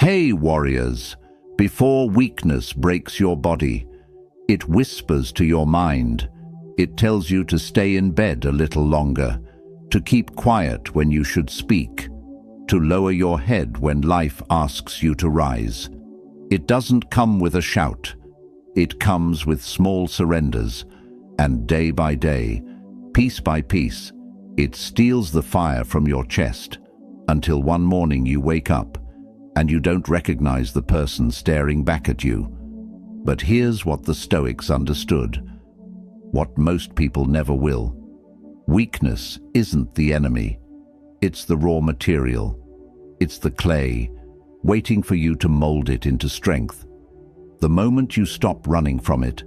Hey, warriors, before weakness breaks your body, it whispers to your mind. It tells you to stay in bed a little longer, to keep quiet when you should speak, to lower your head when life asks you to rise. It doesn't come with a shout. It comes with small surrenders, and day by day, piece by piece, it steals the fire from your chest until one morning you wake up and you don't recognize the person staring back at you. But here's what the Stoics understood, what most people never will. Weakness isn't the enemy. It's the raw material. It's the clay, waiting for you to mold it into strength. The moment you stop running from it,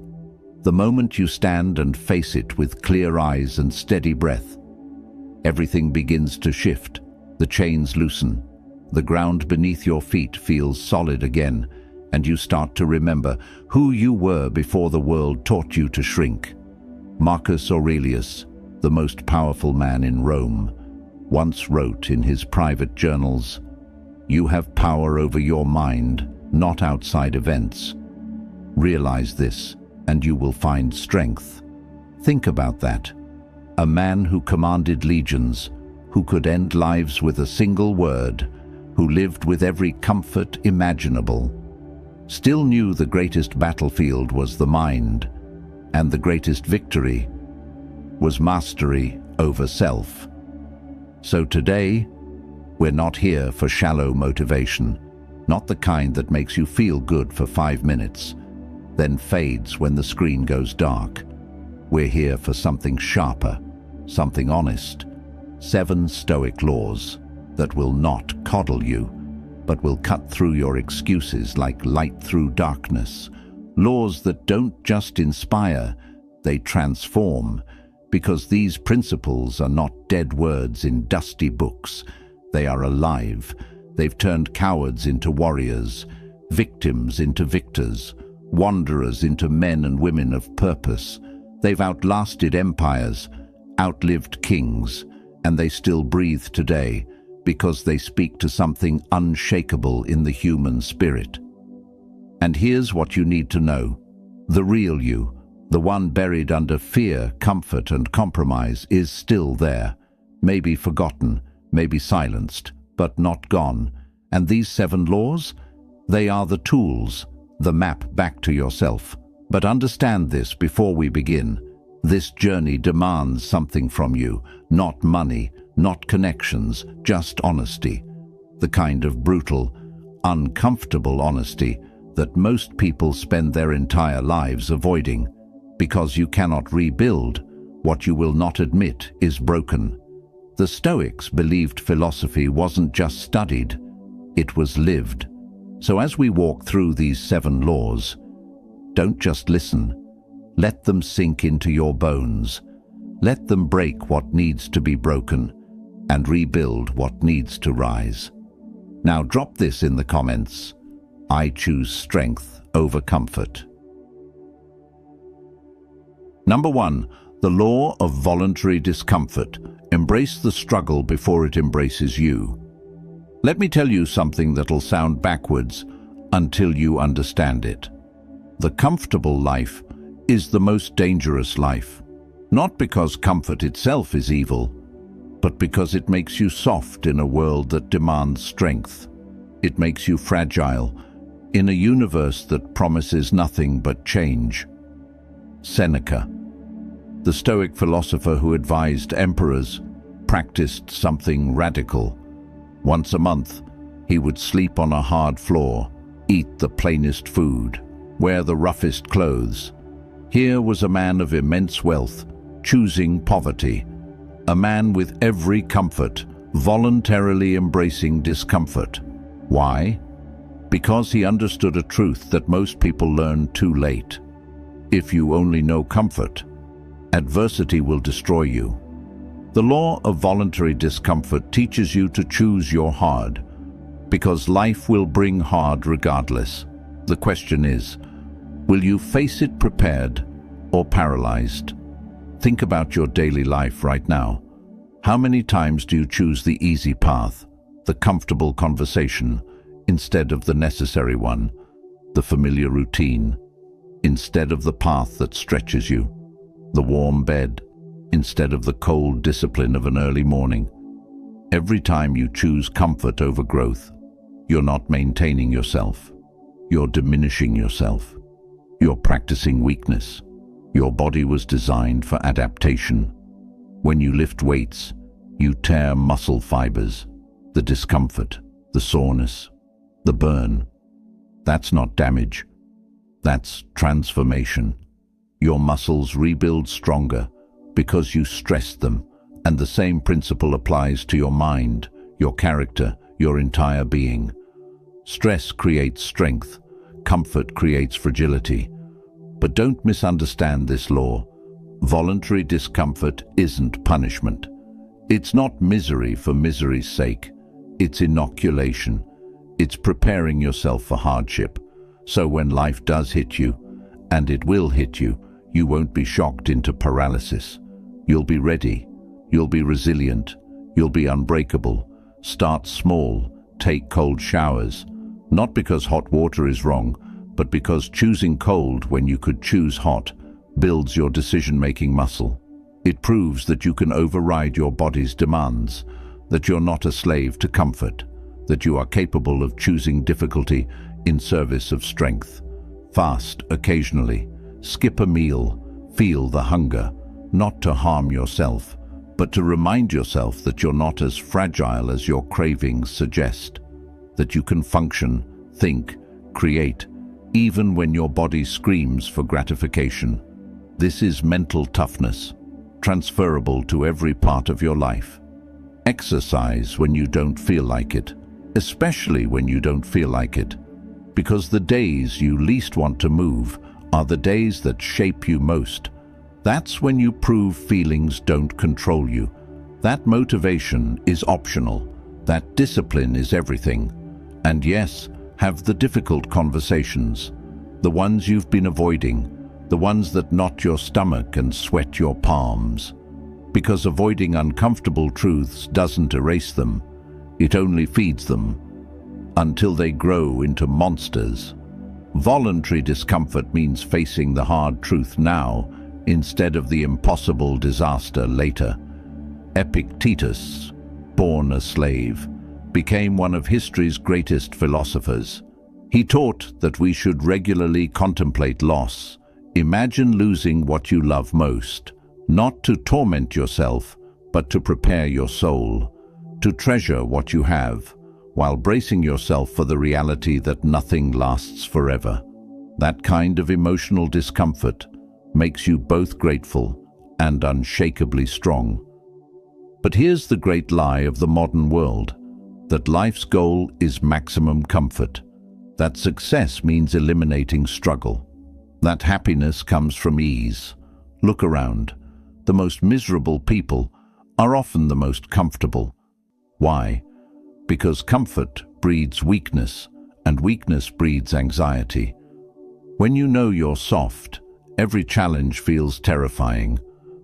the moment you stand and face it with clear eyes and steady breath, everything begins to shift. The chains loosen. The ground beneath your feet feels solid again, and you start to remember who you were before the world taught you to shrink. Marcus Aurelius, the most powerful man in Rome, once wrote in his private journals, "You have power over your mind, not outside events. Realize this, and you will find strength." Think about that. A man who commanded legions, who could end lives with a single word, who lived with every comfort imaginable, still knew the greatest battlefield was the mind, and the greatest victory was mastery over self. So today, we're not here for shallow motivation, not the kind that makes you feel good for 5 minutes, then fades when the screen goes dark. We're here for something sharper, something honest. 7 Stoic laws that will not coddle you, but will cut through your excuses like light through darkness. Laws that don't just inspire, they transform, because these principles are not dead words in dusty books. They are alive. They've turned cowards into warriors, victims into victors, wanderers into men and women of purpose. They've outlasted empires, outlived kings, and they still breathe today because they speak to something unshakable in the human spirit. And here's what you need to know. The real you, the one buried under fear, comfort, and compromise, is still there. Maybe forgotten, maybe silenced, but not gone. And these 7 laws? They are the tools, the map back to yourself. But understand this before we begin. This journey demands something from you, not money, not connections, just honesty. The kind of brutal, uncomfortable honesty that most people spend their entire lives avoiding, because you cannot rebuild what you will not admit is broken. The Stoics believed philosophy wasn't just studied, it was lived. So as we walk through these 7 laws, don't just listen. Let them sink into your bones. Let them break what needs to be broken and rebuild what needs to rise. Now drop this in the comments. I choose strength over comfort. Number 1, the law of voluntary discomfort. Embrace the struggle before it embraces you. Let me tell you something that'll sound backwards until you understand it. The comfortable life is the most dangerous life, not because comfort itself is evil, but because it makes you soft in a world that demands strength. It makes you fragile in a universe that promises nothing but change. Seneca, the Stoic philosopher who advised emperors, practiced something radical. Once a month, he would sleep on a hard floor, eat the plainest food, wear the roughest clothes. Here was a man of immense wealth, choosing poverty. A man with every comfort, voluntarily embracing discomfort. Why? Because he understood a truth that most people learn too late. If you only know comfort, adversity will destroy you. The law of voluntary discomfort teaches you to choose your hard, because life will bring hard regardless. The question is, will you face it prepared or paralyzed? Think about your daily life right now. How many times do you choose the easy path, the comfortable conversation, instead of the necessary one, the familiar routine, instead of the path that stretches you, the warm bed, instead of the cold discipline of an early morning. Every time you choose comfort over growth, you're not maintaining yourself. You're diminishing yourself. You're practicing weakness. Your body was designed for adaptation. When you lift weights, you tear muscle fibers, the discomfort, the soreness, the burn. That's not damage. That's transformation. Your muscles rebuild stronger because you stressed them, and the same principle applies to your mind, your character, your entire being. Stress creates strength. Comfort creates fragility. But don't misunderstand this law. Voluntary discomfort isn't punishment. It's not misery for misery's sake. It's inoculation. It's preparing yourself for hardship. So when life does hit you, and it will hit you, you won't be shocked into paralysis. You'll be ready. You'll be resilient. You'll be unbreakable. Start small. Take cold showers. Not because hot water is wrong, but because choosing cold when you could choose hot builds your decision-making muscle. It proves that you can override your body's demands, that you're not a slave to comfort, that you are capable of choosing difficulty in service of strength. Fast occasionally, skip a meal, feel the hunger, not to harm yourself, but to remind yourself that you're not as fragile as your cravings suggest, that you can function, think, create, even when your body screams for gratification. This is mental toughness, transferable to every part of your life. Exercise when you don't feel like it, especially when you don't feel like it, because the days you least want to move are the days that shape you most. That's when you prove feelings don't control you. That motivation is optional. That discipline is everything. And yes, have the difficult conversations, the ones you've been avoiding, the ones that knot your stomach and sweat your palms. Because avoiding uncomfortable truths doesn't erase them, it only feeds them, until they grow into monsters. Voluntary discomfort means facing the hard truth now, instead of the impossible disaster later. Epictetus, born a slave, became one of history's greatest philosophers. He taught that we should regularly contemplate loss. Imagine losing what you love most, not to torment yourself, but to prepare your soul, to treasure what you have, while bracing yourself for the reality that nothing lasts forever. That kind of emotional discomfort makes you both grateful and unshakably strong. But here's the great lie of the modern world, that life's goal is maximum comfort, that success means eliminating struggle, that happiness comes from ease. Look around. The most miserable people are often the most comfortable. Why? Because comfort breeds weakness, and weakness breeds anxiety. When you know you're soft, every challenge feels terrifying.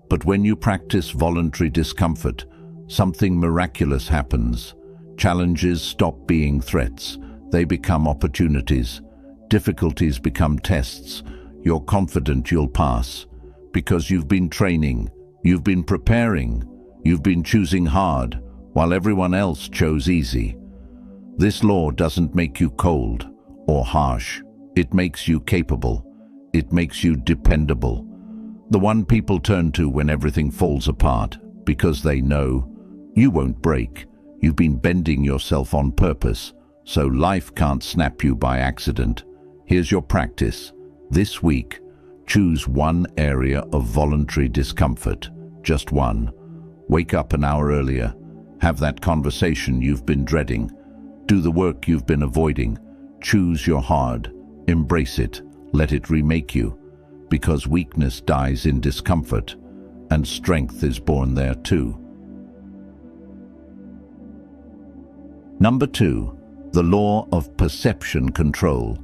But when you practice voluntary discomfort, something miraculous happens. Challenges stop being threats. They become opportunities. Difficulties become tests. You're confident you'll pass, because you've been training, you've been preparing, you've been choosing hard, while everyone else chose easy. This law doesn't make you cold or harsh. It makes you capable. It makes you dependable. The one people turn to when everything falls apart, because they know you won't break. You've been bending yourself on purpose, so life can't snap you by accident. Here's your practice. This week, choose one area of voluntary discomfort, just one. Wake up an hour earlier. Have that conversation you've been dreading. Do the work you've been avoiding. Choose your hard. Embrace it. Let it remake you. Because weakness dies in discomfort, and strength is born there too. Number 2, the law of perception control.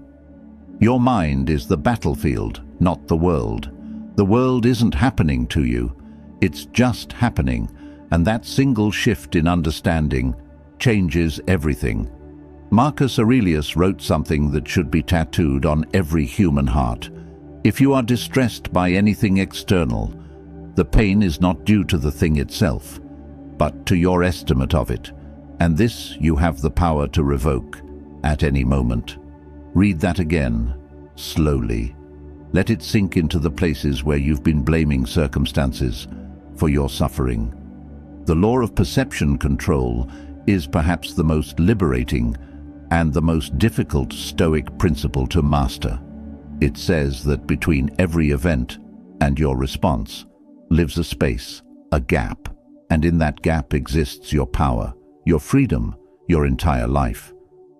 Your mind is the battlefield, not the world. The world isn't happening to you. It's just happening, and that single shift in understanding changes everything. Marcus Aurelius wrote something that should be tattooed on every human heart. If you are distressed by anything external, the pain is not due to the thing itself, but to your estimate of it, and this you have the power to revoke at any moment. Read that again, slowly. Let it sink into the places where you've been blaming circumstances for your suffering. The law of perception control is perhaps the most liberating and the most difficult Stoic principle to master. It says that between every event and your response lives a space, a gap, and in that gap exists your power, your freedom, your entire life.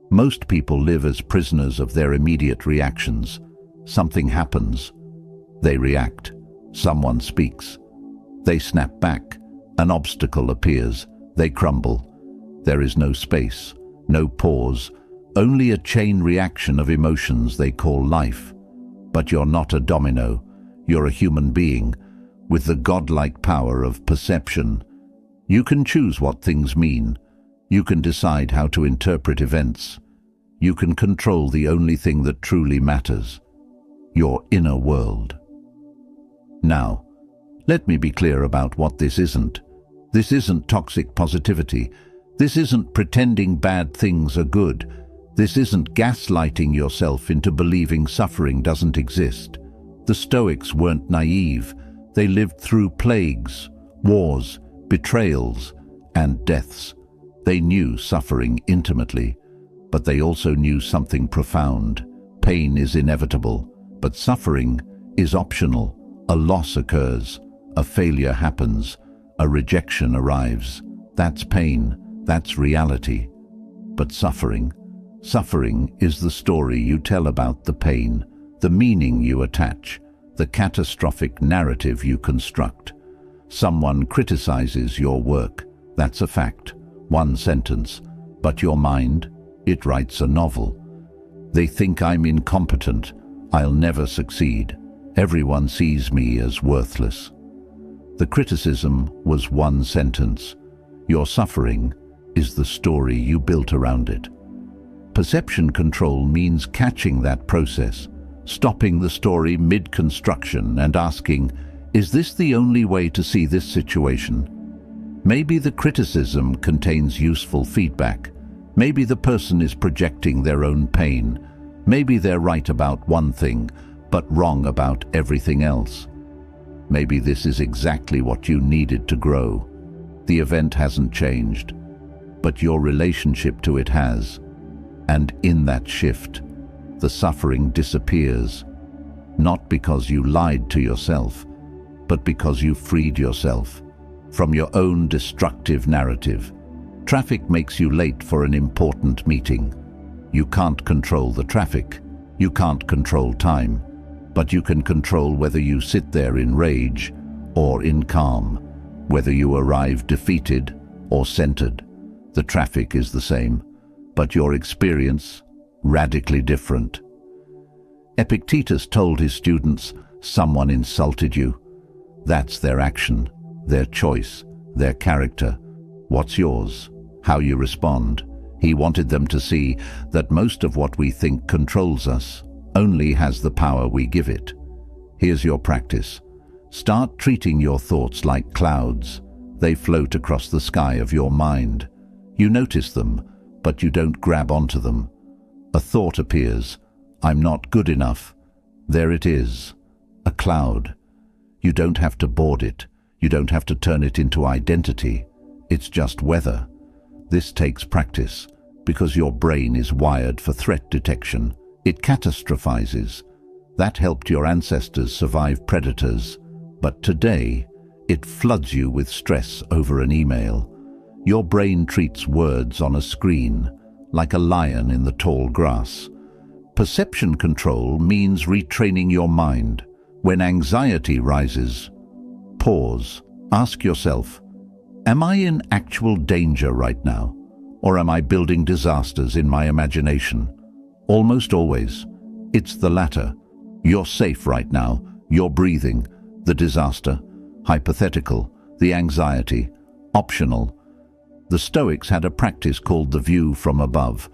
Most people live as prisoners of their immediate reactions. Something happens, they react. Someone speaks, they snap back. An obstacle appears, they crumble. There is no space, no pause, only a chain reaction of emotions they call life. But you're not a domino, you're a human being with the godlike power of perception. You can choose what things mean. You can decide how to interpret events. You can control the only thing that truly matters, your inner world. Now, let me be clear about what this isn't. This isn't toxic positivity. This isn't pretending bad things are good. This isn't gaslighting yourself into believing suffering doesn't exist. The Stoics weren't naive. They lived through plagues, wars, betrayals, and deaths. They knew suffering intimately, but they also knew something profound. Pain is inevitable, but suffering is optional. A loss occurs, a failure happens, a rejection arrives. That's pain, that's reality. But suffering is the story you tell about the pain, the meaning you attach, the catastrophic narrative you construct. Someone criticizes your work, that's a fact, one sentence, but your mind, it writes a novel. They think I'm incompetent, I'll never succeed. Everyone sees me as worthless. The criticism was one sentence. Your suffering is the story you built around it. Perception control means catching that process, stopping the story mid-construction and asking, is this the only way to see this situation? Maybe the criticism contains useful feedback. Maybe the person is projecting their own pain. Maybe they're right about one thing, but wrong about everything else. Maybe this is exactly what you needed to grow. The event hasn't changed, but your relationship to it has. And in that shift, the suffering disappears, not because you lied to yourself, but because you freed yourself from your own destructive narrative. Traffic makes you late for an important meeting. You can't control the traffic. You can't control time. But you can control whether you sit there in rage or in calm, whether you arrive defeated or centered. The traffic is the same, but your experience radically different. Epictetus told his students, someone insulted you. That's their action, their choice, their character. What's yours? How you respond. He wanted them to see that most of what we think controls us only has the power we give it. Here's your practice. Start treating your thoughts like clouds. They float across the sky of your mind. You notice them, but you don't grab onto them. A thought appears, I'm not good enough. There it is, a cloud. You don't have to board it. You don't have to turn it into identity. It's just weather. This takes practice, because your brain is wired for threat detection. It catastrophizes. That helped your ancestors survive predators. But today, it floods you with stress over an email. Your brain treats words on a screen, like a lion in the tall grass. Perception control means retraining your mind. When anxiety rises, pause. Ask yourself, am I in actual danger right now? Or am I building disasters in my imagination? Almost always, it's the latter. You're safe right now. You're breathing. The disaster, hypothetical. The anxiety, optional. The Stoics had a practice called the view from above.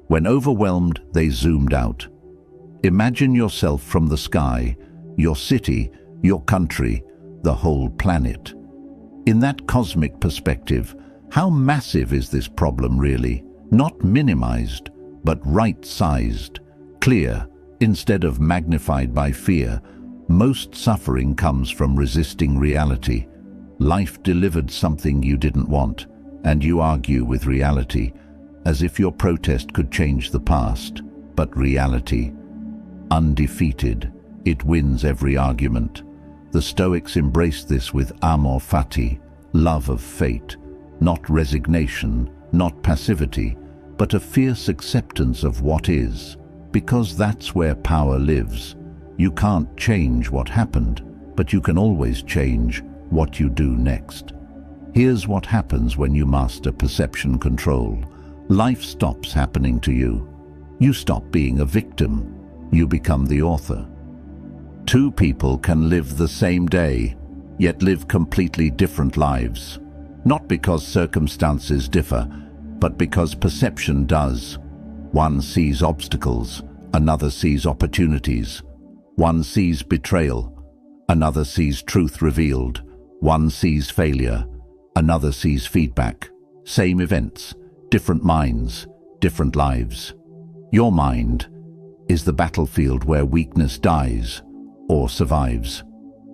When overwhelmed, they zoomed out. Imagine yourself from the sky, your city, your country, the whole planet. In that cosmic perspective, how massive is this problem really? Not minimized, but right-sized, clear, instead of magnified by fear. Most suffering comes from resisting reality. Life delivered something you didn't want, and you argue with reality, as if your protest could change the past. But reality, undefeated, it wins every argument. The Stoics embraced this with amor fati, love of fate, not resignation, not passivity, but a fierce acceptance of what is, because that's where power lives. You can't change what happened, but you can always change what you do next. Here's what happens when you master perception control. Life stops happening to you. You stop being a victim. You become the author. Two people can live the same day, yet live completely different lives. Not because circumstances differ, but because perception does. One sees obstacles, another sees opportunities. One sees betrayal, another sees truth revealed. One sees failure, another sees feedback. Same events, different minds, different lives. Your mind is the battlefield where weakness dies or survives.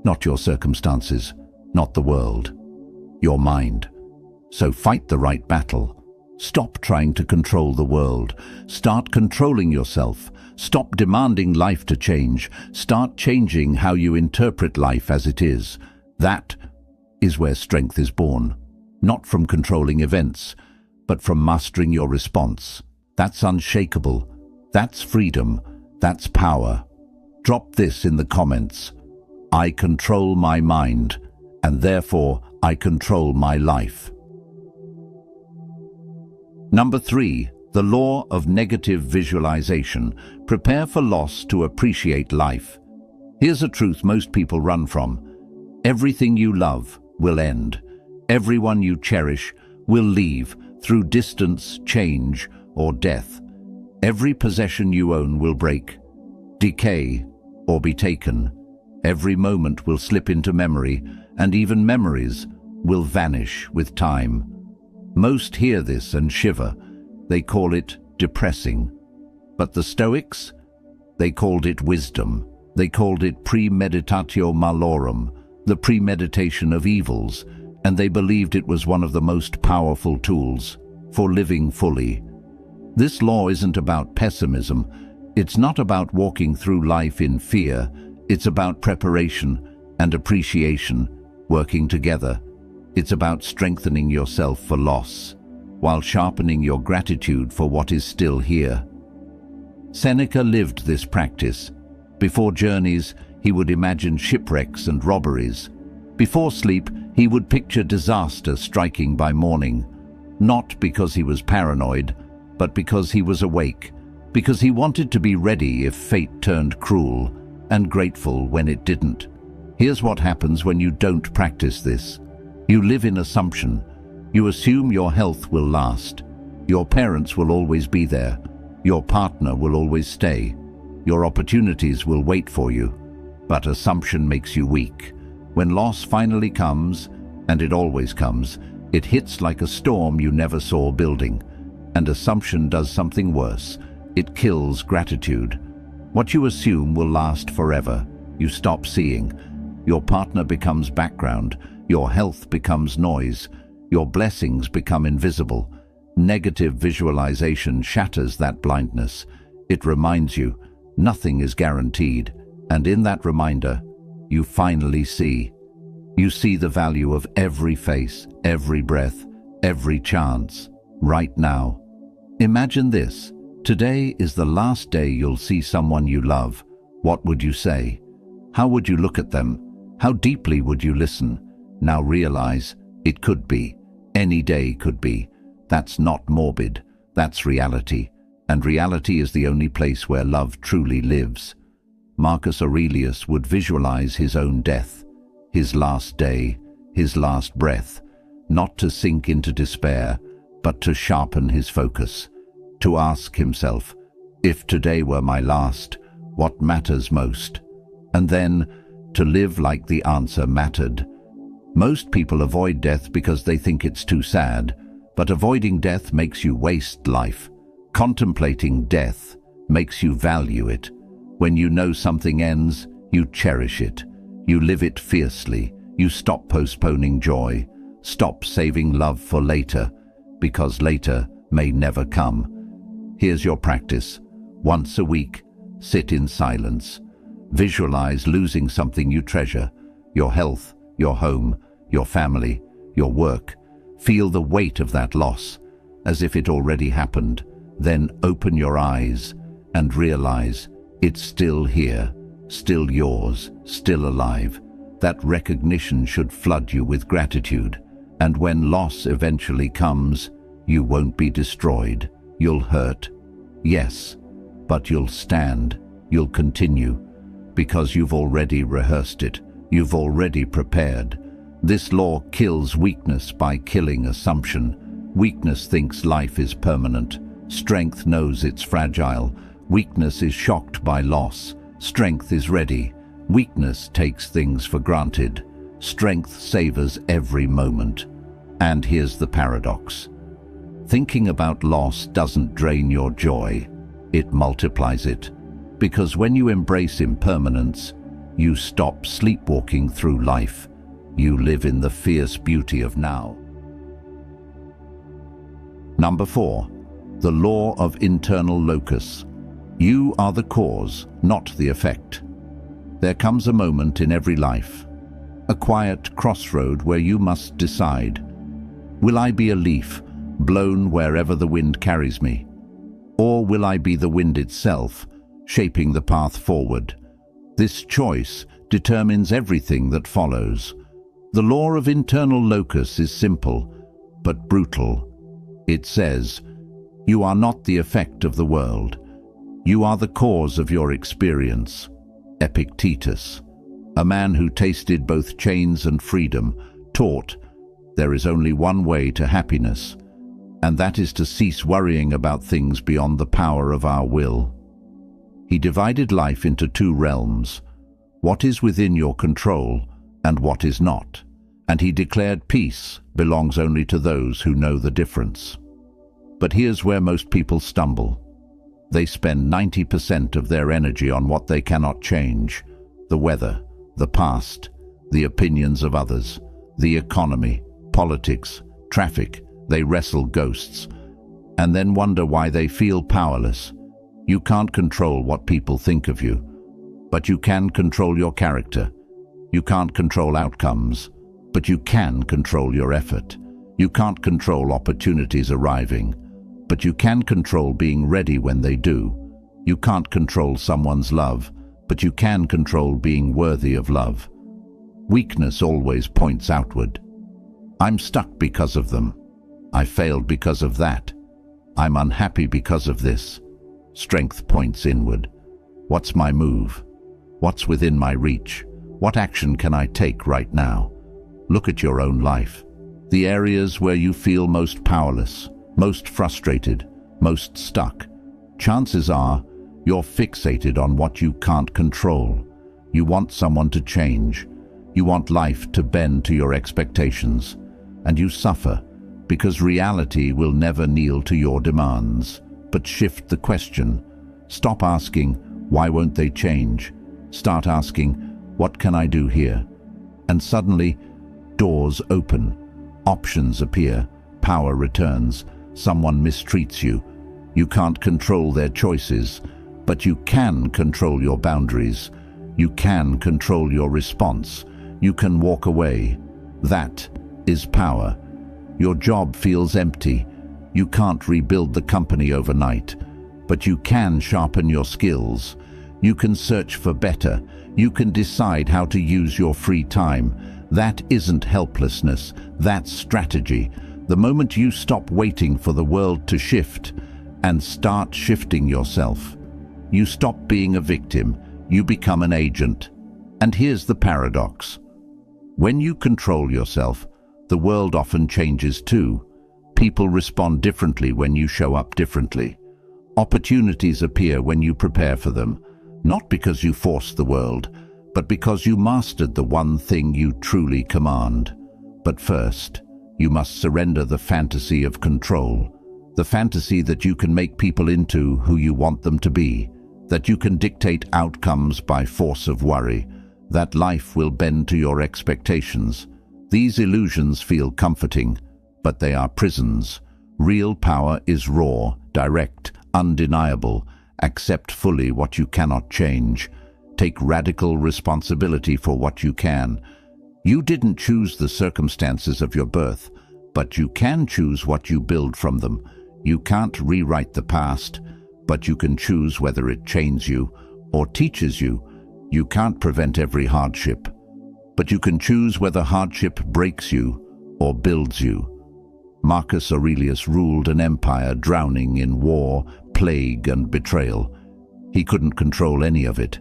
Not your circumstances, not the world. Your mind. So fight the right battle. Stop trying to control the world. Start controlling yourself. Stop demanding life to change. Start changing how you interpret life as it is. That is where strength is born. Not from controlling events, but from mastering your response. That's unshakable. That's freedom. That's power. Drop this in the comments. I control my mind, and therefore I control my life. Number 3, the law of negative visualization. Prepare for loss to appreciate life. Here's a truth most people run from. Everything you love will end. Everyone you cherish will leave through distance, change, or death. Every possession you own will break, decay, or be taken. Every moment will slip into memory, and even memories will vanish with time. Most hear this and shiver. They call it depressing. But the Stoics? They called it wisdom. They called it premeditatio malorum, the premeditation of evils, and they believed it was one of the most powerful tools for living fully. This law isn't about pessimism. It's not about walking through life in fear. It's about preparation and appreciation working together. It's about strengthening yourself for loss, while sharpening your gratitude for what is still here. Seneca lived this practice. Before journeys, he would imagine shipwrecks and robberies. Before sleep, he would picture disaster striking by morning. Not because he was paranoid, but because he was awake, because he wanted to be ready if fate turned cruel, and grateful when it didn't. Here's what happens when you don't practice this. You live in assumption. You assume your health will last. Your parents will always be there. Your partner will always stay. Your opportunities will wait for you. But assumption makes you weak. When loss finally comes, and it always comes, it hits like a storm you never saw building. And assumption does something worse. It kills gratitude. What you assume will last forever. You stop seeing. Your partner becomes background. Your health becomes noise. Your blessings become invisible. Negative visualization shatters that blindness. It reminds you, nothing is guaranteed. And in that reminder, you finally see. You see the value of every face, every breath, every chance, right now. Imagine this. Today is the last day you'll see someone you love. What would you say? How would you look at them? How deeply would you listen? Now realize, it could be. Any day could be. That's not morbid. That's reality. And reality is the only place where love truly lives. Marcus Aurelius would visualize his own death, his last day, his last breath, not to sink into despair, but to sharpen his focus. to ask himself, if today were my last, what matters most? And then to live like the answer mattered. Most people avoid death because they think it's too sad, but avoiding death makes you waste life. Contemplating death makes you value it. When you know something ends, you cherish it. You live it fiercely. You stop postponing joy. Stop saving love for later, because later may never come. Here's your practice. Once a week, sit in silence. Visualize losing something you treasure, your health, your home, your family, your work. Feel the weight of that loss, as if it already happened. Then open your eyes and realize it's still here, still yours, still alive. That recognition should flood you with gratitude. And when loss eventually comes, you won't be destroyed. You'll hurt, yes, but you'll stand, you'll continue, because you've already rehearsed it, you've already prepared. This law kills weakness by killing assumption. Weakness thinks life is permanent. Strength knows it's fragile. Weakness is shocked by loss. Strength is ready. Weakness takes things for granted. Strength savors every moment. And here's the paradox. Thinking about loss doesn't drain your joy. It multiplies it. Because when you embrace impermanence, you stop sleepwalking through life. You live in the fierce beauty of now. Number 4. The law of internal locus. You are the cause, not the effect. There comes a moment in every life, a quiet crossroad where you must decide. Will I be a leaf, blown wherever the wind carries me? Or will I be the wind itself, shaping the path forward? This choice determines everything that follows. The law of internal locus is simple, but brutal. It says, you are not the effect of the world. You are the cause of your experience. Epictetus, a man who tasted both chains and freedom, taught there is only one way to happiness, and that is to cease worrying about things beyond the power of our will. He divided life into two realms, what is within your control and what is not, and he declared peace belongs only to those who know the difference. But here's where most people stumble. They spend 90% of their energy on what they cannot change: the weather, the past, the opinions of others, the economy, politics, traffic. They wrestle ghosts and then wonder why they feel powerless. You can't control what people think of you, but you can control your character. You can't control outcomes, but you can control your effort. You can't control opportunities arriving, but you can control being ready when they do. You can't control someone's love, but you can control being worthy of love. Weakness always points outward. I'm stuck because of them. I failed because of that. I'm unhappy because of this. Strength points inward. What's my move? What's within my reach? What action can I take right now? Look at your own life. The areas where you feel most powerless, most frustrated, most stuck. Chances are you're fixated on what you can't control. You want someone to change. You want life to bend to your expectations. And you suffer because reality will never kneel to your demands. But shift the question. Stop asking, why won't they change? Start asking, what can I do here? And suddenly, doors open. Options appear. Power returns. Someone mistreats you. You can't control their choices, but you can control your boundaries. You can control your response. You can walk away. That is power. Your job feels empty. You can't rebuild the company overnight, but you can sharpen your skills. You can search for better. You can decide how to use your free time. That isn't helplessness. That's strategy. The moment you stop waiting for the world to shift and start shifting yourself, you stop being a victim. You become an agent. And here's the paradox. When you control yourself, the world often changes too. People respond differently when you show up differently. Opportunities appear when you prepare for them, not because you force the world, but because you mastered the one thing you truly command. But first, you must surrender the fantasy of control, the fantasy that you can make people into who you want them to be, that you can dictate outcomes by force of worry, that life will bend to your expectations. These illusions feel comforting, but they are prisons. Real power is raw, direct, undeniable. Accept fully what you cannot change. Take radical responsibility for what you can. You didn't choose the circumstances of your birth, but you can choose what you build from them. You can't rewrite the past, but you can choose whether it chains you or teaches you. You can't prevent every hardship, but you can choose whether hardship breaks you or builds you. Marcus Aurelius ruled an empire drowning in war, plague, and betrayal. He couldn't control any of it,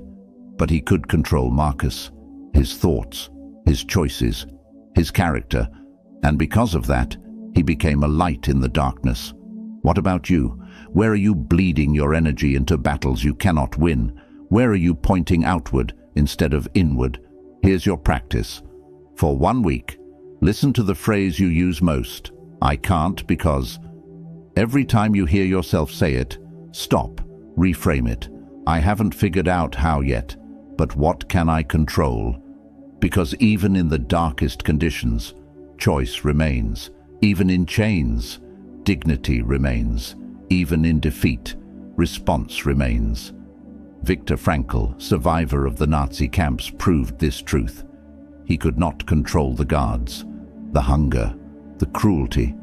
but he could control Marcus, his thoughts, his choices, his character, and because of that, he became a light in the darkness. What about you? Where are you bleeding your energy into battles you cannot win? Where are you pointing outward instead of inward? Here's your practice. For 1 week, listen to the phrase you use most, I can't because. Every time you hear yourself say it, stop, reframe it. I haven't figured out how yet, but what can I control? Because even in the darkest conditions, choice remains. Even in chains, dignity remains. Even in defeat, response remains. Viktor Frankl, survivor of the Nazi camps, proved this truth. He could not control the guards, the hunger, the cruelty,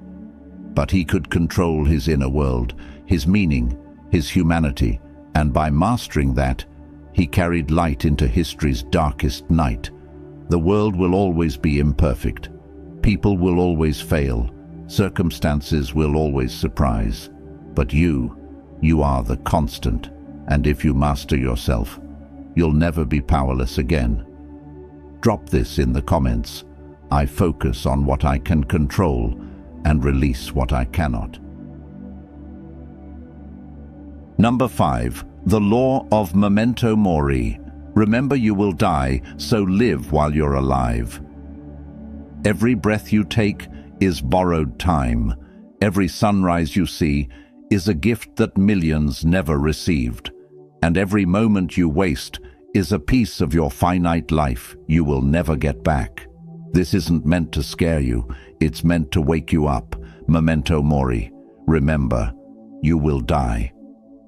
but he could control his inner world, his meaning, his humanity, and by mastering that, he carried light into history's darkest night. The world will always be imperfect. People will always fail. Circumstances will always surprise. But you are the constant. And if you master yourself, you'll never be powerless again. Drop this in the comments. I focus on what I can control and release what I cannot. Number 5. The law of memento mori. Remember you will die, so live while you're alive. Every breath you take is borrowed time. Every sunrise you see is a gift that millions never received. And every moment you waste is a piece of your finite life you will never get back. This isn't meant to scare you, it's meant to wake you up. Memento mori. Remember, you will die.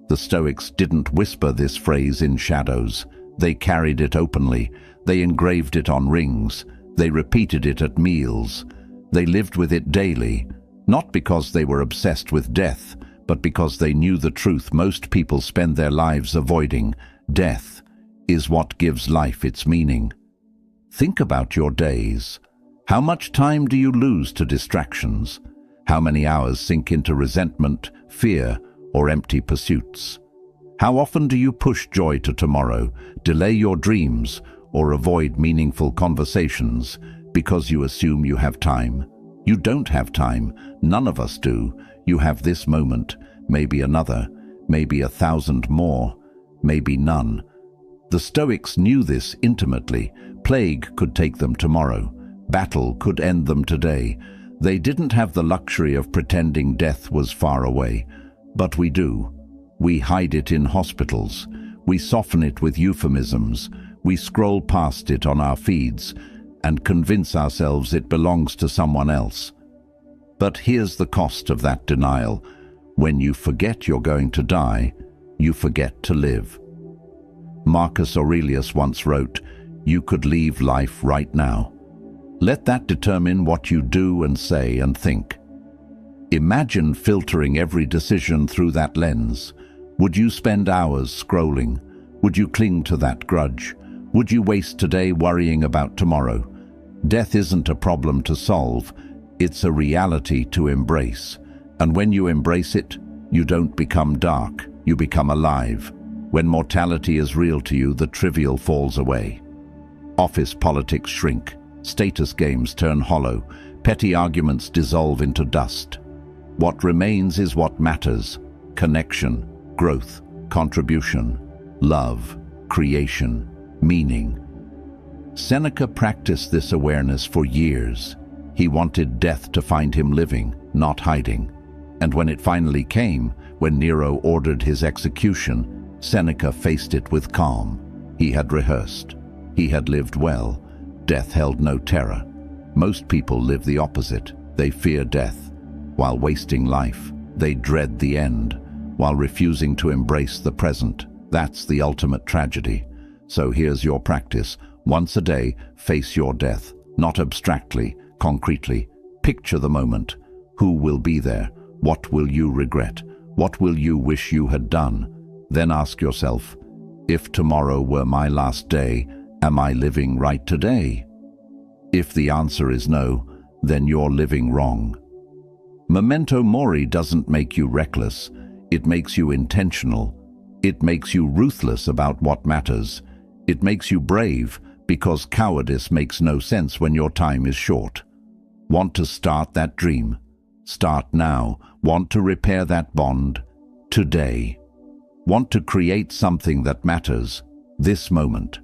The Stoics didn't whisper this phrase in shadows. They carried it openly. They engraved it on rings. They repeated it at meals. They lived with it daily, not because they were obsessed with death, but because they knew the truth most people spend their lives avoiding. Death is what gives life its meaning. Think about your days. How much time do you lose to distractions? How many hours sink into resentment, fear, or empty pursuits? How often do you push joy to tomorrow, delay your dreams, or avoid meaningful conversations because you assume you have time? You don't have time. None of us do. You have this moment, maybe another, maybe 1,000 more, maybe none. The Stoics knew this intimately. Plague could take them tomorrow. Battle could end them today. They didn't have the luxury of pretending death was far away. But we do. We hide it in hospitals. We soften it with euphemisms. We scroll past it on our feeds and convince ourselves it belongs to someone else. But here's the cost of that denial. When you forget you're going to die, you forget to live. Marcus Aurelius once wrote, "You could leave life right now." Let that determine what you do and say and think. Imagine filtering every decision through that lens. Would you spend hours scrolling? Would you cling to that grudge? Would you waste today worrying about tomorrow? Death isn't a problem to solve, it's a reality to embrace. And when you embrace it, you don't become dark, you become alive. When mortality is real to you, the trivial falls away. Office politics shrink, status games turn hollow, petty arguments dissolve into dust. What remains is what matters: connection, growth, contribution, love, creation, meaning. Seneca practiced this awareness for years. He wanted death to find him living, not hiding. And when it finally came, when Nero ordered his execution, Seneca faced it with calm. He had rehearsed. He had lived well. Death held no terror. Most people live the opposite. They fear death. While wasting life, they dread the end. While refusing to embrace the present, that's the ultimate tragedy. So here's your practice. Once a day, face your death. Not abstractly, concretely. Picture the moment. Who will be there? What will you regret? What will you wish you had done? Then ask yourself, if tomorrow were my last day, am I living right today? If the answer is no, then you're living wrong. Memento mori doesn't make you reckless. It makes you intentional. It makes you ruthless about what matters. It makes you brave, because cowardice makes no sense when your time is short. Want to start that dream? Start now. Want to repair that bond? Today. Want to create something that matters? This moment.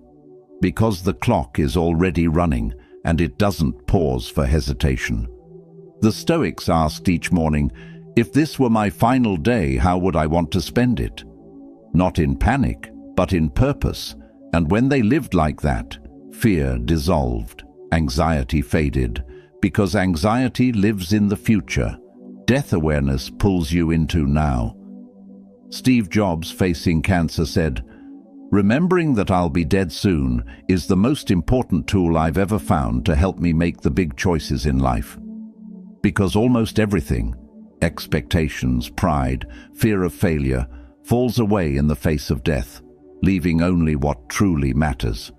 Because the clock is already running, and it doesn't pause for hesitation. The Stoics asked each morning, if this were my final day, how would I want to spend it? Not in panic, but in purpose. And when they lived like that, fear dissolved, anxiety faded, because anxiety lives in the future. Death awareness pulls you into now. Steve Jobs, facing cancer, said, "Remembering that I'll be dead soon is the most important tool I've ever found to help me make the big choices in life." Because almost everything, expectations, pride, fear of failure, falls away in the face of death, leaving only what truly matters.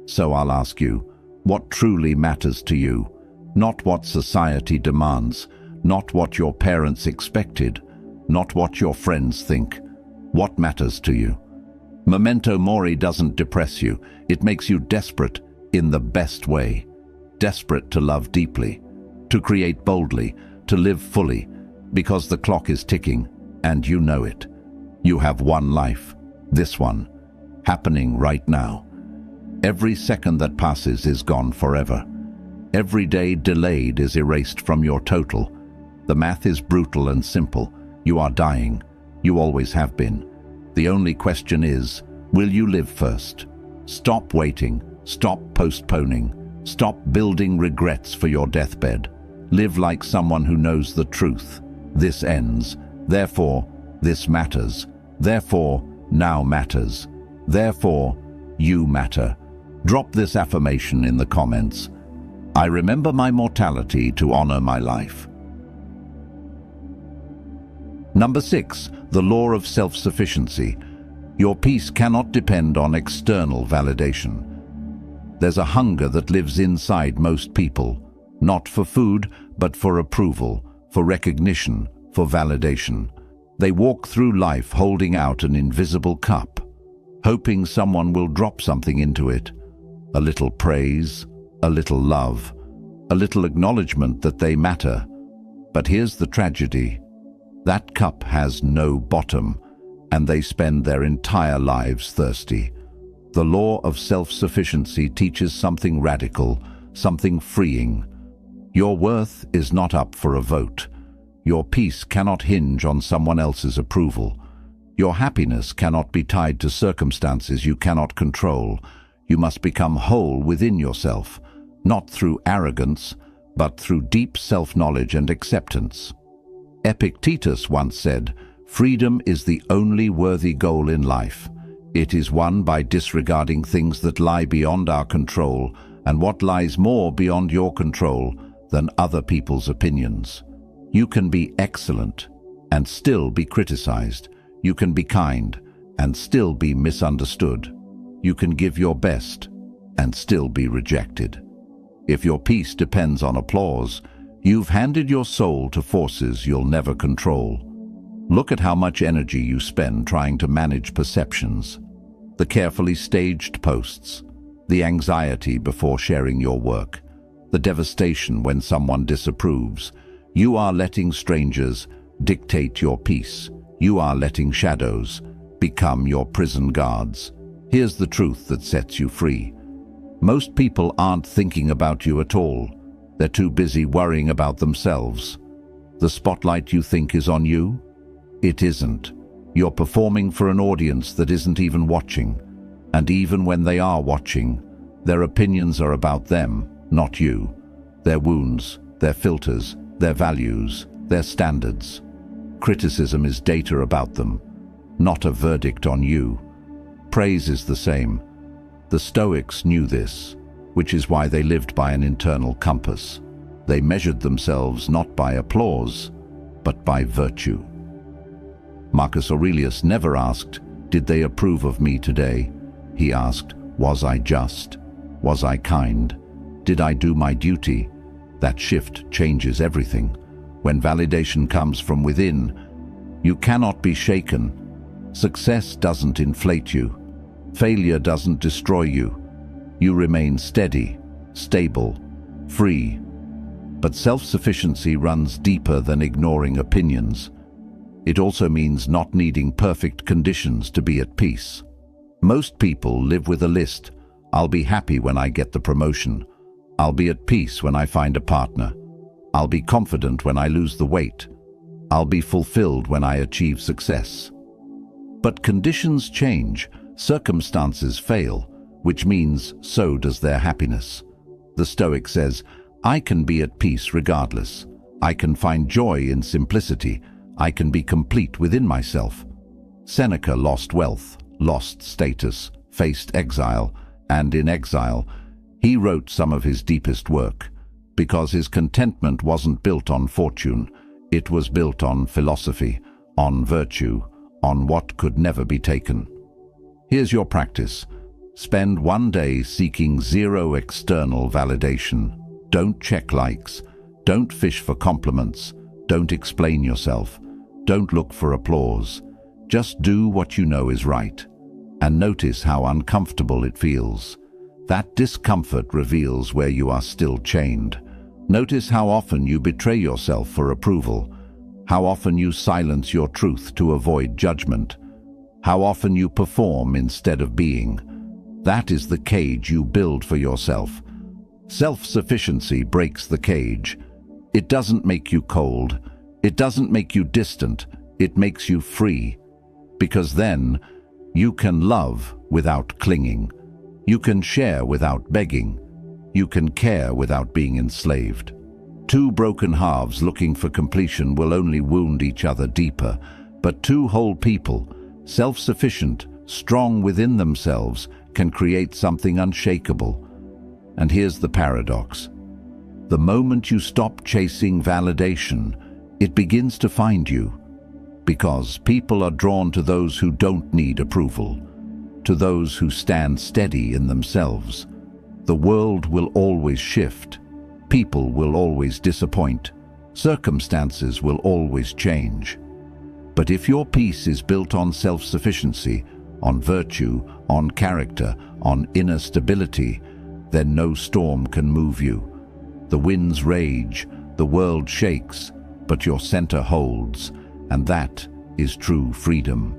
So I'll ask you, what truly matters to you? Not what society demands, not what your parents expected, not what your friends think. What matters to you? Memento mori doesn't depress you. It makes you desperate in the best way. Desperate to love deeply, to create boldly, to live fully, because the clock is ticking, and you know it. You have one life, this one, happening right now. Every second that passes is gone forever. Every day delayed is erased from your total. The math is brutal and simple. You are dying. You always have been. The only question is, will you live first? Stop waiting. Stop postponing. Stop building regrets for your deathbed. Live like someone who knows the truth. This ends. Therefore, this matters. Therefore, now matters. Therefore, you matter. Drop this affirmation in the comments. I remember my mortality to honor my life. Number 6, the law of self-sufficiency. Your peace cannot depend on external validation. There's a hunger that lives inside most people, not for food, but for approval, for recognition, for validation. They walk through life holding out an invisible cup, hoping someone will drop something into it. A little praise, a little love, a little acknowledgement that they matter. But here's the tragedy. That cup has no bottom, and they spend their entire lives thirsty. The law of self-sufficiency teaches something radical, something freeing. Your worth is not up for a vote. Your peace cannot hinge on someone else's approval. Your happiness cannot be tied to circumstances you cannot control. You must become whole within yourself, not through arrogance, but through deep self-knowledge and acceptance. Epictetus once said, "Freedom is the only worthy goal in life. It is won by disregarding things that lie beyond our control, and what lies more beyond your control than other people's opinions." You can be excellent and still be criticized. You can be kind and still be misunderstood. You can give your best and still be rejected. If your peace depends on applause, you've handed your soul to forces you'll never control. Look at how much energy you spend trying to manage perceptions, the carefully staged posts, the anxiety before sharing your work, the devastation when someone disapproves. You are letting strangers dictate your peace. you are letting shadows become your prison guards. Here's the truth that sets you free. Most people aren't thinking about you at all. They're too busy worrying about themselves. The spotlight you think is on you? It isn't. You're performing for an audience that isn't even watching. And even when they are watching, their opinions are about them, not you. Their wounds, their filters, their values, their standards. Criticism is data about them, not a verdict on you. Praise is the same. The Stoics knew this, which is why they lived by an internal compass. They measured themselves not by applause, but by virtue. Marcus Aurelius never asked, "Did they approve of me today?" He asked, "Was I just? Was I kind? Did I do my duty?" That shift changes everything. When validation comes from within, you cannot be shaken. Success doesn't inflate you. Failure doesn't destroy you. You remain steady, stable, free. But self-sufficiency runs deeper than ignoring opinions. It also means not needing perfect conditions to be at peace. Most people live with a list. I'll be happy when I get the promotion. I'll be at peace when I find a partner. I'll be confident when I lose the weight. I'll be fulfilled when I achieve success. But conditions change, circumstances fail, which means so does their happiness. The Stoic says, I can be at peace regardless. I can find joy in simplicity. I can be complete within myself. Seneca lost wealth, lost status, faced exile, and in exile, he wrote some of his deepest work, because his contentment wasn't built on fortune. It was built on philosophy, on virtue, on what could never be taken. Here's your practice. Spend one day seeking zero external validation. Don't check likes. Don't fish for compliments. Don't explain yourself. Don't look for applause. Just do what you know is right. And notice how uncomfortable it feels. That discomfort reveals where you are still chained. Notice how often you betray yourself for approval. How often you silence your truth to avoid judgment. How often you perform instead of being. That is the cage you build for yourself. Self-sufficiency breaks the cage. It doesn't make you cold. It doesn't make you distant. It makes you free. Because then, you can love without clinging. You can share without begging. You can care without being enslaved. Two broken halves looking for completion will only wound each other deeper, but two whole people, self-sufficient, strong within themselves, can create something unshakable. And here's the paradox. The moment you stop chasing validation, it begins to find you. Because people are drawn to those who don't need approval, to those who stand steady in themselves. The world will always shift. People will always disappoint. Circumstances will always change. But if your peace is built on self-sufficiency, on virtue, on character, on inner stability, then no storm can move you. The winds rage, the world shakes, but your center holds, and that is true freedom.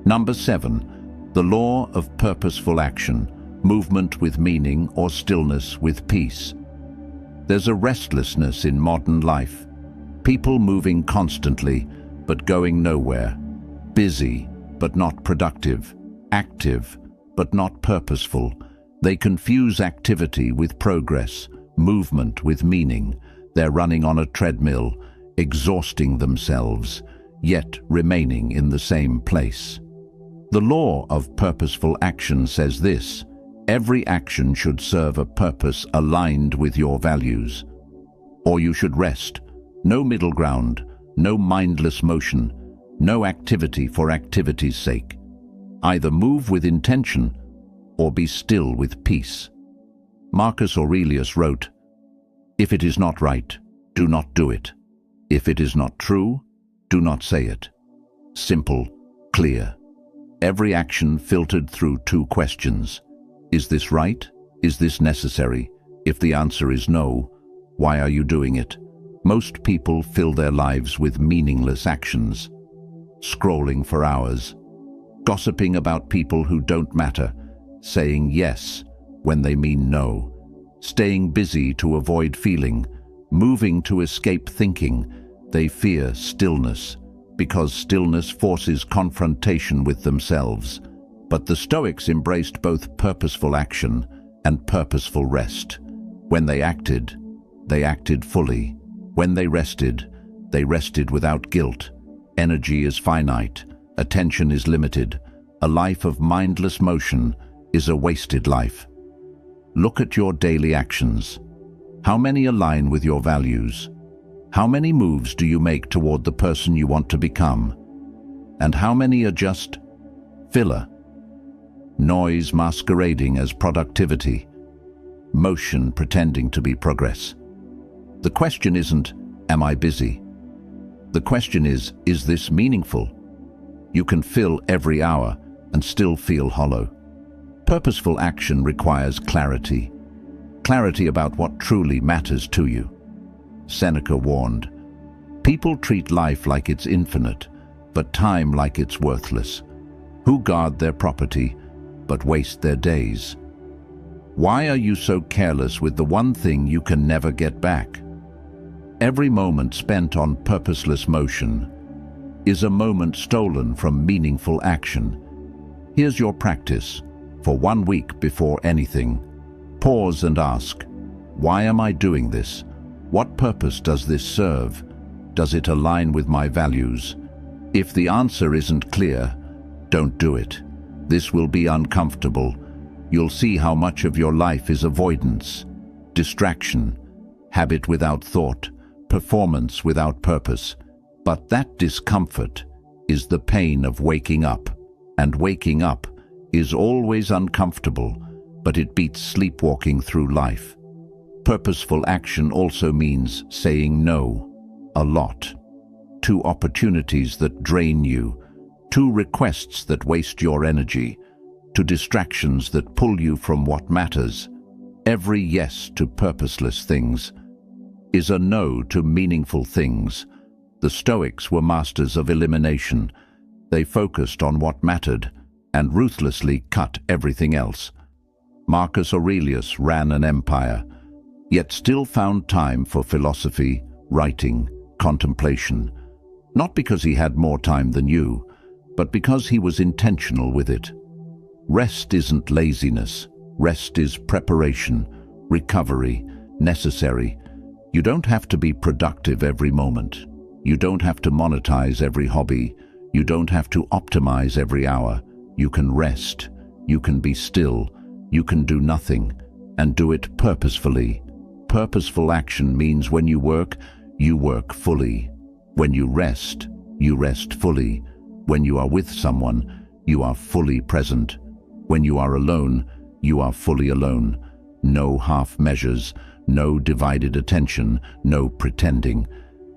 Number 7, the law of purposeful action, movement with meaning or stillness with peace. There's a restlessness in modern life. People moving constantly, but going nowhere. Busy, but not productive. Active, but not purposeful. They confuse activity with progress, movement with meaning. They're running on a treadmill, exhausting themselves, yet remaining in the same place. The law of purposeful action says this: every action should serve a purpose aligned with your values. Or you should rest. No middle ground, no mindless motion, no activity for activity's sake. Either move with intention or be still with peace. Marcus Aurelius wrote, "If it is not right, do not do it. If it is not true, do not say it." Simple, clear. Every action filtered through two questions. Is this right? Is this necessary? If the answer is no, why are you doing it? Most people fill their lives with meaningless actions, scrolling for hours, gossiping about people who don't matter, saying yes when they mean no, staying busy to avoid feeling, moving to escape thinking. They fear stillness, because stillness forces confrontation with themselves. But the Stoics embraced both purposeful action and purposeful rest. When they acted fully. When they rested without guilt. Energy is finite, attention is limited. A life of mindless motion is a wasted life. Look at your daily actions. How many align with your values? How many moves do you make toward the person you want to become? And how many are just filler? Noise masquerading as productivity. Motion pretending to be progress. The question isn't, am I busy? The question is this meaningful? You can fill every hour and still feel hollow. Purposeful action requires clarity. Clarity about what truly matters to you. Seneca warned, "People treat life like it's infinite, but time like it's worthless. Who guard their property, but waste their days? Why are you so careless with the one thing you can never get back?" Every moment spent on purposeless motion is a moment stolen from meaningful action. Here's your practice. For 1 week before anything, pause and ask, why am I doing this? What purpose does this serve? Does it align with my values? If the answer isn't clear, don't do it. This will be uncomfortable. You'll see how much of your life is avoidance, distraction, habit without thought, performance without purpose. But that discomfort is the pain of waking up. And waking up is always uncomfortable, but it beats sleepwalking through life. Purposeful action also means saying no, a lot. To opportunities that drain you, to requests that waste your energy, to distractions that pull you from what matters. Every yes to purposeless things is a no to meaningful things. The Stoics were masters of elimination. They focused on what mattered and ruthlessly cut everything else. Marcus Aurelius ran an empire, yet still found time for philosophy, writing, contemplation. Not because he had more time than you, but because he was intentional with it. Rest isn't laziness. Rest is preparation, recovery, necessary. You don't have to be productive every moment. You don't have to monetize every hobby. You don't have to optimize every hour. You can rest. You can be still. You can do nothing, and do it purposefully. Purposeful action means when you work fully. When you rest fully. When you are with someone, you are fully present. When you are alone, you are fully alone. No half measures, no divided attention, no pretending.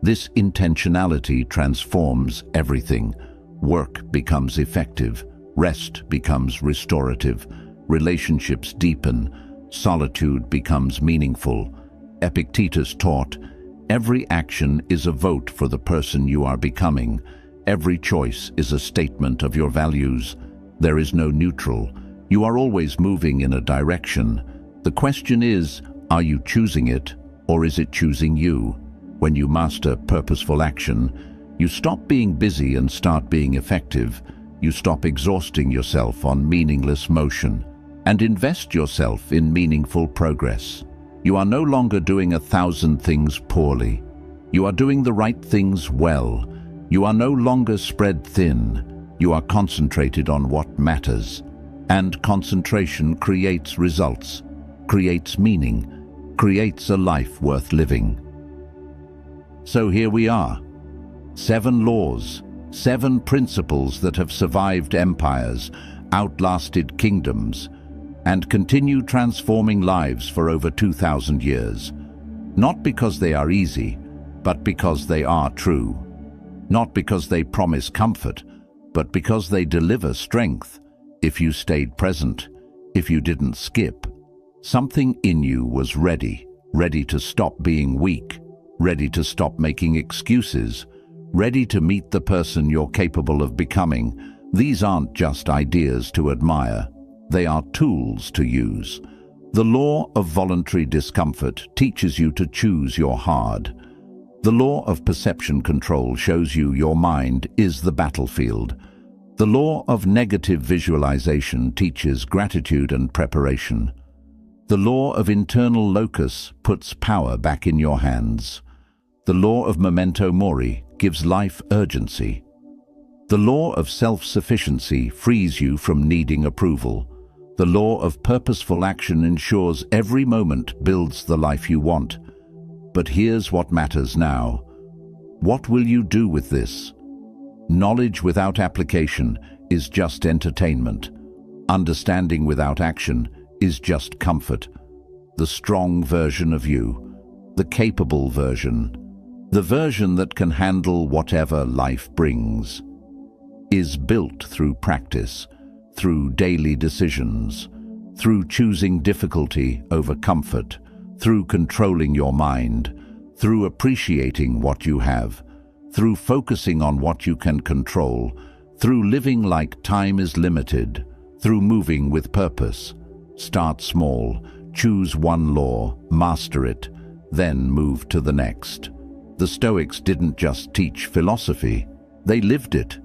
This intentionality transforms everything. Work becomes effective. Rest becomes restorative. Relationships deepen. Solitude becomes meaningful. Epictetus taught, every action is a vote for the person you are becoming. Every choice is a statement of your values. There is no neutral. You are always moving in a direction. The question is, are you choosing it, or is it choosing you? When you master purposeful action, you stop being busy and start being effective. You stop exhausting yourself on meaningless motion and invest yourself in meaningful progress. You are no longer doing 1,000 things poorly. You are doing the right things well. You are no longer spread thin. You are concentrated on what matters. And concentration creates results, creates meaning, creates a life worth living. So here we are. 7 laws, 7 principles that have survived empires, outlasted kingdoms, and continue transforming lives for over 2,000 years. Not because they are easy, but because they are true. Not because they promise comfort, but because they deliver strength. If you stayed present, if you didn't skip, something in you was ready to stop being weak, ready to stop making excuses, ready to meet the person you're capable of becoming. These aren't just ideas to admire, they are tools to use. The law of voluntary discomfort teaches you to choose your hard. The law of perception control shows you your mind is the battlefield. The law of negative visualization teaches gratitude and preparation. The law of internal locus puts power back in your hands. The law of memento mori gives life urgency. The law of self-sufficiency frees you from needing approval. The law of purposeful action ensures every moment builds the life you want. But here's what matters now. What will you do with this? Knowledge without application is just entertainment. Understanding without action is just comfort. The strong version of you, the capable version, the version that can handle whatever life brings, is built through practice, through daily decisions, through choosing difficulty over comfort, through controlling your mind, through appreciating what you have, through focusing on what you can control, through living like time is limited, through moving with purpose. Start small, choose one law, master it, then move to the next. The Stoics didn't just teach philosophy, they lived it.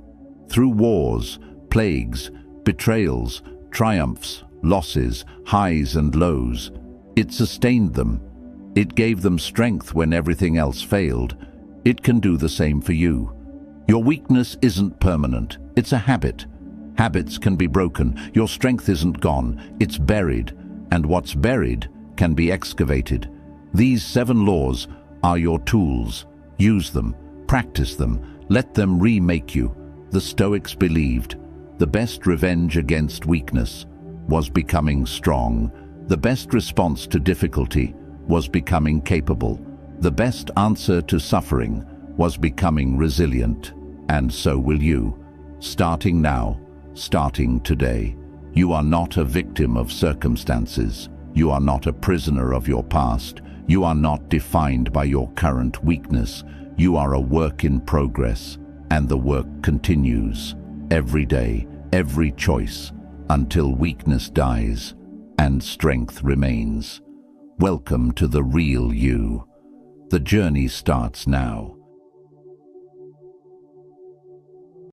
Through wars, plagues, betrayals, triumphs, losses, highs and lows, it sustained them. It gave them strength when everything else failed. It can do the same for you. Your weakness isn't permanent, it's a habit. Habits can be broken, your strength isn't gone, it's buried, and what's buried can be excavated. These 7 laws are your tools. Use them, practice them, let them remake you. The Stoics believed the best revenge against weakness was becoming strong. The best response to difficulty was becoming capable. The best answer to suffering was becoming resilient. And so will you. Starting now, starting today. You are not a victim of circumstances. You are not a prisoner of your past. You are not defined by your current weakness. You are a work in progress, and the work continues. Every day, every choice, until weakness dies and strength remains. Welcome to the real you. The journey starts now.